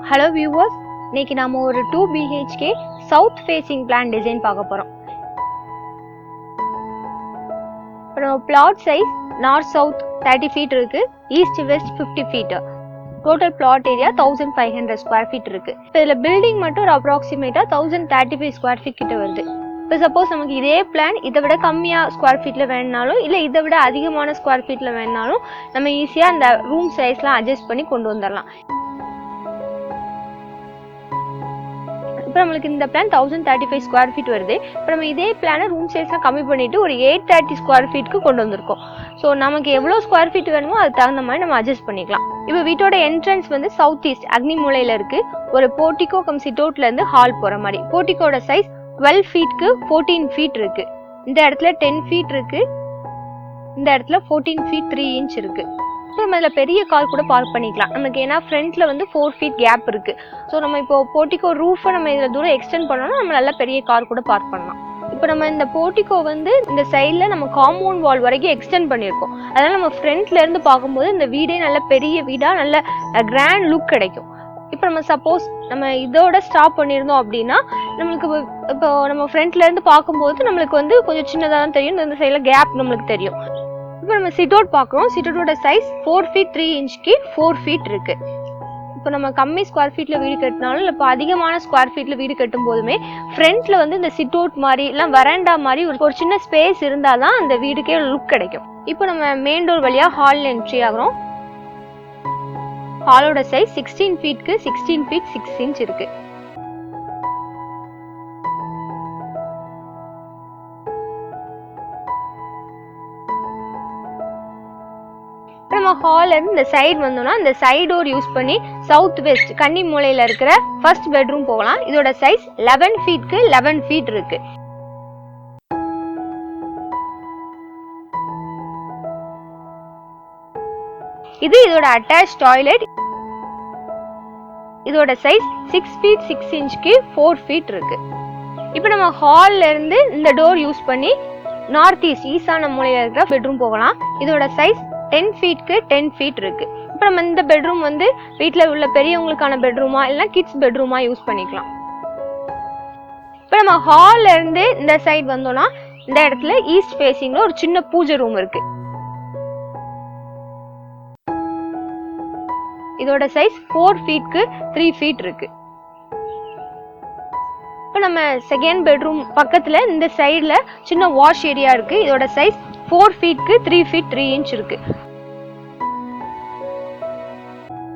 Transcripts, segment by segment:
Hello viewers, இன்னைக்கு நாம ஒரு 2 BHK South Facing plan design பார்க்க போறோம். அப்புறம் plot size north south 30 feet இருக்கு, east west 50 feet. Total plot area 1500 square feet இருக்கு. இப்போ இதுல building மட்டும் ஒரு approximate 1035 square feet கிட்ட வருது. இப்போ சப்போஸ் நமக்கு இதே பிளான் இதை விட கம்மியா ஸ்கொயர் ஃபீட்ல வேணும்னாலும் இல்ல இதை விட அதிகமான ஸ்கொயர் ஃபீட்ல வேணும்னாலும் நம்ம ஈஸியா அந்த ரூம் சைஸ்லாம் அட்ஜஸ்ட் பண்ணி கொண்டு வந்துடலாம். இப்போ நம்மளுக்கு இந்த பிளான் 1035 ஸ்கொயர் ஃபீட் வருது. இப்போ நம்ம இதே பிளானை ரூம் சைஸ்லாம் கம்மி பண்ணிட்டு ஒரு 830 ஸ்கொயர் ஃபீட்க்கு கொண்டு வந்திருக்கோம். ஸோ நமக்கு எவ்வளோ ஸ்கொயர் ஃபீட் வேணுமோ அதுக்கு தகுந்த மாதிரி நம்ம அட்ஜஸ்ட் பண்ணிக்கலாம். இப்போ வீட்டோட என்ட்ரன்ஸ் வந்து சவுத் ஈஸ்ட் அக்னி மூலையில இருக்கு. ஒரு போர்டிகோ கம் சிட் அவுட்ல இருந்து ஹால் போற மாதிரி. போர்டிகோட சைஸ் 12 ஃபீட்க்கு 14 ஃபீட் இருக்கு. இந்த இடத்துல 10 ஃபீட் இருக்கு, இந்த இடத்துல 14 ஃபீட் 3 இன்ச் இருக்கு. நம்ம இதில் பெரிய கார் கூட பார்க் பண்ணிக்கலாம் நமக்கு, ஏன்னா ஃப்ரண்ட்ல வந்து 4 ஃபீட் கேப் இருக்கு. ஸோ நம்ம இப்போ போர்ட்டிகோ ரூஃபை நம்ம இதில் தூரம் எக்ஸ்டெண்ட் பண்ணோம்னா நம்ம நல்லா பெரிய கார் கூட பார்க் பண்ணலாம். இப்போ நம்ம இந்த போர்ட்டிகோ வந்து இந்த சைடில் நம்ம காம்பவுண்ட் வால் வரைக்கும் எக்ஸ்டெண்ட் பண்ணியிருக்கோம். அதனால நம்ம ஃப்ரண்ட்ல இருந்து பார்க்கும்போது இந்த வீடே நல்ல பெரிய வீடா நல்ல கிராண்ட் லுக் கிடைக்கும். இப்போ நம்ம சப்போஸ் நம்ம இதோட ஸ்டாப் பண்ணியிருந்தோம் அப்படின்னா நம்மளுக்கு இப்போ நம்ம ஃப்ரண்ட்ல இருந்து பார்க்கும்போது நம்மளுக்கு வந்து கொஞ்சம் சின்னதாக தான் தெரியும், இந்த சைடில் கேப் நம்மளுக்கு தெரியும். இப்போ நம்ம சிட் அவுட் பார்க்குறோம். சிட் அவுட்டோட சைஸ் 4 ஃபீட் 3 இன்ச்க்கு 4 ஃபீட் இருக்கு. இப்போ நம்ம கம்மி ஸ்கொயர் ஃபீட்ல வீடு கட்டினாலும் இல்லை இப்போ அதிகமான ஸ்கொயர் ஃபீட்ல வீடு கட்டும் போதுமே ஃப்ரண்ட்ல வந்து இந்த சிட் அவுட் மாதிரி இல்லை வராண்டா மாதிரி ஒரு சின்ன ஸ்பேஸ் இருந்தால் தான் அந்த வீடுக்கே லுக் கிடைக்கும். இப்போ நம்ம மெயின் டோர் வழியா ஹால் என்ட்ரி ஆகிறோம். ஹாலோட சைஸ் 16 ஃபீட்க்கு 16 ஃபீட் 6 இன்ச் இருக்கு. நம்ம ஹால்ல இருந்து இந்த சைடு வந்தோம்னா இந்த சைடு டோர் யூஸ் பண்ணி சவுத் வெஸ்ட் கன்னி மூலையில இருக்கிற ஃபர்ஸ்ட் பெட்ரூம் போகலாம். இதோட சைஸ் 11 ஃபீட்க்கு 11 ஃபீட் இருக்கு. இது இதோட அட்டாச் டாய்லெட். இதோட சைஸ் 6 ஃபீட் 6 இன்ச்க்கு 4 ஃபீட் இருக்கு. இப்போ நம்ம ஹால்ல இருந்து இந்த டோர் யூஸ் பண்ணி நார்த் ஈஸ்ட் ஈசான மூலையில இருக்கிற பெட்ரூம் போகலாம். இதோட சைஸ் 10 ஃபீட்க்கு 10 ஃபீட் இருக்கு. இப்போ நம்ம இந்த பெட்ரூம் வந்து வீட்டில் உள்ள பெரியவங்களுக்கான பெட்ரூமா இல்லைன்னா கிட்ஸ் பெட்ரூமா யூஸ் பண்ணிக்கலாம். இப்போ நம்ம ஹால்ல இருந்து இந்த சைடு வந்தோம்னா இந்த இடத்துல ஈஸ்ட் ஃபேசிங்ல ஒரு சின்ன பூஜை ரூம் இருக்கு. இதோட சைஸ் 4 ஃபீட்க்கு 3 ஃபீட் இருக்கு. இப்போ நம்ம செகண்ட் பெட்ரூம் பக்கத்துல இந்த சைடுல சின்ன வாஷ் ஏரியா இருக்கு. இதோட சைஸ் 4 ஃபீட்க்கு 3 ஃபீட் 3 இன்ச் இருக்கு.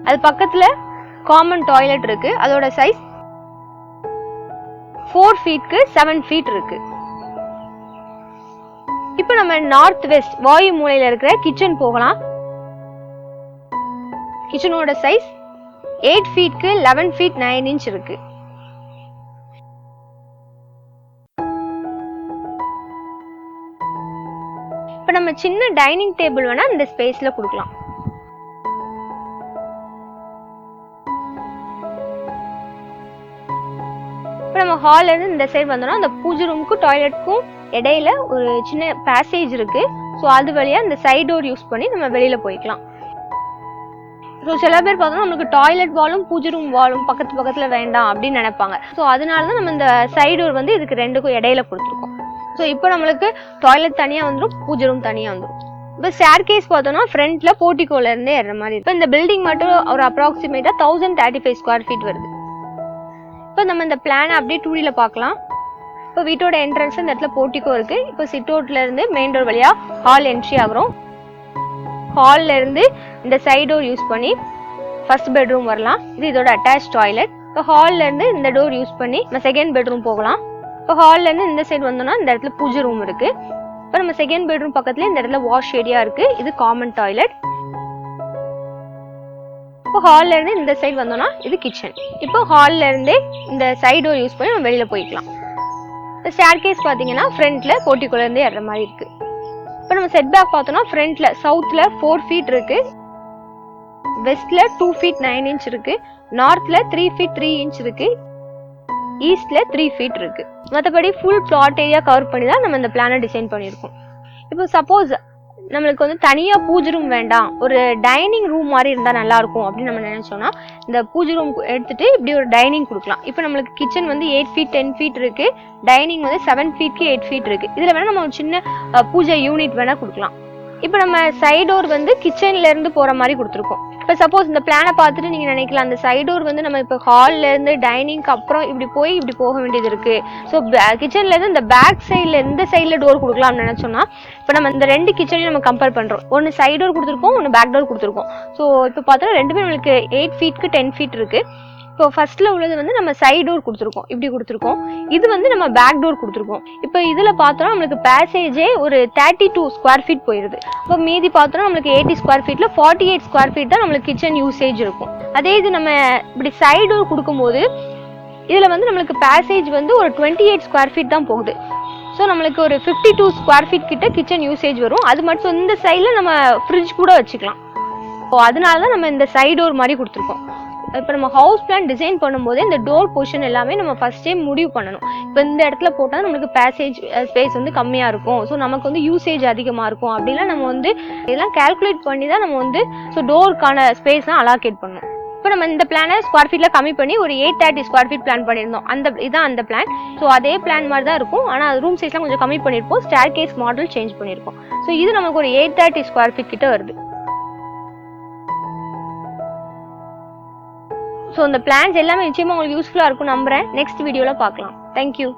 அது பக்கத்துல காமன் டாய்லெட் இருக்கு. அதோட சைஸ் 4 ஃபீட்க்கு 7 ஃபீட் இருக்கு. இப்போ நம்ம நார்த் வெஸ்ட் வாயு மூலையில இருக்கிற கிச்சன் போகலாம். கிச்சனோட சைஸ் 8 ஃபீட்க்கு 11 ஃபீட் 9 இன்ச் இருக்கு. இப்போ நம்ம சின்ன டைனிங் டேபிள் வேணா இந்த ஸ்பேஸ்ல கொடுக்கலாம். இப்போ நம்ம ஹால்ல இருந்து இந்த சைடு வந்தோம்னா அந்த பூஜை ரூமுக்கும் டாய்லெட்டுக்கும் இடையில ஒரு சின்ன பேசேஜ் இருக்கு. ஸோ அது வழியா இந்த சைடு டோர் யூஸ் பண்ணி நம்ம வெளியில போய்க்கலாம். ஸோ சில பேர் பார்த்தோம்னா நம்மளுக்கு டாய்லெட் வாலும் பூஜை ரூம் வாலும் பக்கத்துல வேண்டாம் அப்படின்னு நினைப்பாங்க. ஸோ அதனால தான் நம்ம இந்த சைடு டோர் வந்து இதுக்கு ரெண்டுக்கும் இடையில கொடுத்துருக்கோம். ஸோ இப்போ நம்மளுக்கு டாய்லெட் தனியா வந்துடும், பூஜை ரூம் தனியா வந்துடும். இப்போ ஸ்டேர் கேஸ் பார்த்தோம்னா ஃப்ரண்ட்ல போர்ட்டிகோல இருந்தே ஏற மாதிரி. இப்போ இந்த பில்டிங் மட்டும் ஒரு அப்ராக்சிமேட்டா 1035 ஸ்கொயர் ஃபீட் வருது. இப்போ நம்ம இந்த பிளானை அப்படியே 2Dல பார்க்கலாம். இப்போ வீட்டோட என்ட்ரன்ஸ் இந்த இடத்துல போர்ட்டிகோ இருக்கு. இப்போ சிட் அவுட்ல இருந்து மெயின் டோர் வழியா ஹால் என்ட்ரி ஆகிறோம். ஹால்ல இருந்து இந்த சைடு டோர் யூஸ் பண்ணி ஃபர்ஸ்ட் பெட்ரூம் வரலாம். இது இதோட அட்டாச் டாய்லெட். இப்போ ஹால்ல இருந்து இந்த டோர் யூஸ் பண்ணி நம்ம செகண்ட் பெட்ரூம் போகலாம். இப்போ ஹால்ல இருந்து இந்த சைடு வந்தோம்னா இந்த இடத்துல பூஜை ரூம் இருக்கு. இப்போ நம்ம செகண்ட் பெட்ரூம் பக்கத்துல இந்த இடத்துல வாஷ் ஏரியா இருக்கு. இது காமன் டாய்லெட். இப்போ ஹால்ல இருந்து இந்த சைடு வந்தோம்னா இது கிச்சன். இப்போ ஹால்ல இருந்தே இந்த சைடு டோர் யூஸ் பண்ணி நம்ம வெளியில போய்க்கலாம். இந்த ஸ்டேர் கேஸ் பாத்தீங்கன்னா ஃப்ரண்ட்ல போர்ட்டிகோல இருந்து ஏற மாதிரி இருக்கு. இப்போ நம்ம செட் பேக் பார்த்தோம்னா ஃப்ரண்ட்ல சவுத்ல 4 ஃபீட் இருக்கு, வெஸ்ட்ல 2 ஃபீட் 9 இன்ச் இருக்கு, நார்த்ல 3 ஃபீட் 3 இன்ச் இருக்கு, ஈஸ்ட்ல 3 ஃபீட் இருக்கு. மற்றபடி ஃபுல் பிளாட் ஏரியா கவர் பண்ணி தான் நம்ம இந்த பிளானை டிசைன் பண்ணியிருக்கோம். இப்போ சப்போஸ் நம்மளுக்கு வந்து தனியாக பூஜை ரூம் வேண்டாம், ஒரு டைனிங் ரூம் மாதிரி இருந்தால் நல்லாயிருக்கும் அப்படின்னு நம்ம நினச்சோன்னா இந்த பூஜை ரூம் எடுத்துகிட்டு இப்படி ஒரு டைனிங் கொடுக்கலாம். இப்போ நம்மளுக்கு கிச்சன் வந்து 8 feet 10 feet இருக்குது, டைனிங் வந்து 7 feet 8 feet இருக்குது. இதில் வேணால் நம்ம ஒரு சின்ன பூஜை யூனிட் வேணால் கொடுக்கலாம். இப்போ நம்ம சைட் டோர் வந்து கிச்சன்லேருந்து போகிற மாதிரி கொடுத்துருக்கோம். இப்போ சப்போஸ் இந்த பிளானை பார்த்துட்டு நீங்கள் நினைக்கலாம் அந்த சைட் டோர் வந்து நம்ம இப்போ ஹால்லேருந்து டைனிங்க்கு அப்புறம் இப்படி போய் இப்படி போக வேண்டியது இருக்குது. ஸோ கிச்சன்லேருந்து இந்த பேக் சைடில் எந்த சைடில் டோர் கொடுக்கலாம்னு நினச்சோன்னா இப்போ நம்ம இந்த 2 கிச்சனையும் நம்ம கம்பேர் பண்ணுறோம். ஒன்று சைட் டோர் கொடுத்துருக்கோம், ஒன்று பேக் டோர் கொடுத்துருக்கோம். ஸோ இப்போ பார்த்தோன்னா ரெண்டுமே நம்மளுக்கு 8 feet 10 feet இருக்குது. இப்போ ஃபர்ஸ்ட்ல உள்ளது வந்து நம்ம சைட் டோர் கொடுத்துருக்கோம், இப்படி கொடுத்துருக்கோம். இது வந்து நம்ம பேக் டோர் கொடுத்துருக்கோம். இப்போ இதில் பார்த்தோம்னா நம்மளுக்கு பேசேஜே ஒரு 32 square feet போயிடுது. இப்போ மீதி பார்த்தோம்னா நம்மளுக்கு 80 square feetல 48 square feet தான் நம்மளுக்கு கிச்சன் யூசேஜ் இருக்கும். அதே இது நம்ம இப்படி சைட் டோர் கொடுக்கும்போது இதில் வந்து நம்மளுக்கு பேசேஜ் வந்து ஒரு 28 square feet தான் போகுது. ஸோ நம்மளுக்கு ஒரு 52 square feet கிட்ட கிச்சன் யூசேஜ் வரும். அது மட்டும் இந்த சைடில் நம்ம ஃப்ரிட்ஜ் கூட வச்சுக்கலாம். ஸோ அதனால தான் நம்ம இந்த சைட் டோர் மாதிரி கொடுத்துருக்கோம். இப்போ நம்ம ஹவுஸ் பிளான் டிசைன் பண்ணும்போது இந்த டோர் பொசிஷன் எல்லாமே நம்ம ஃபர்ஸ்டே முடிவு பண்ணணும். இப்போ இந்த இடத்துல போட்டால் நம்மளுக்கு பேசேஜ் ஸ்பேஸ் வந்து கம்மியாக இருக்கும், ஸோ நமக்கு வந்து யூசேஜ் அதிகமாக இருக்கும் அப்படிலாம் நம்ம வந்து இதெல்லாம் கால்குலேட் பண்ணி தான் நம்ம வந்து ஸோ டோருக்கான ஸ்பேஸ்லாம் அலாகேட் பண்ணணும். இப்போ நம்ம இந்த பிளானை ஸ்கொயர் ஃபீட்டில் கம்மி பண்ணி ஒரு 830 square feet பிளான் பண்ணியிருந்தோம். இதான் அந்த பிளான். ஸோ அதே பிளான் மாதிரி தான் இருக்கும், ஆனால் ரூம் சைஸ்லாம் கொஞ்சம் கம்மி பண்ணியிருப்போம், ஸ்டேர் கேஸ் மாடல் சேஞ்ச் பண்ணியிருக்கோம். ஸோ இது நமக்கு ஒரு 830 square feet கிட்ட வருது. ஸோ இந்த பிளான்ஸ் எல்லாமே நிச்சயமாக உங்களுக்கு யூஸ்ஃபுல்லாக இருக்கும் நம்புகிறேன். நெக்ஸ்ட் வீடியோவில் பார்க்கலாம். தேங்க்யூ.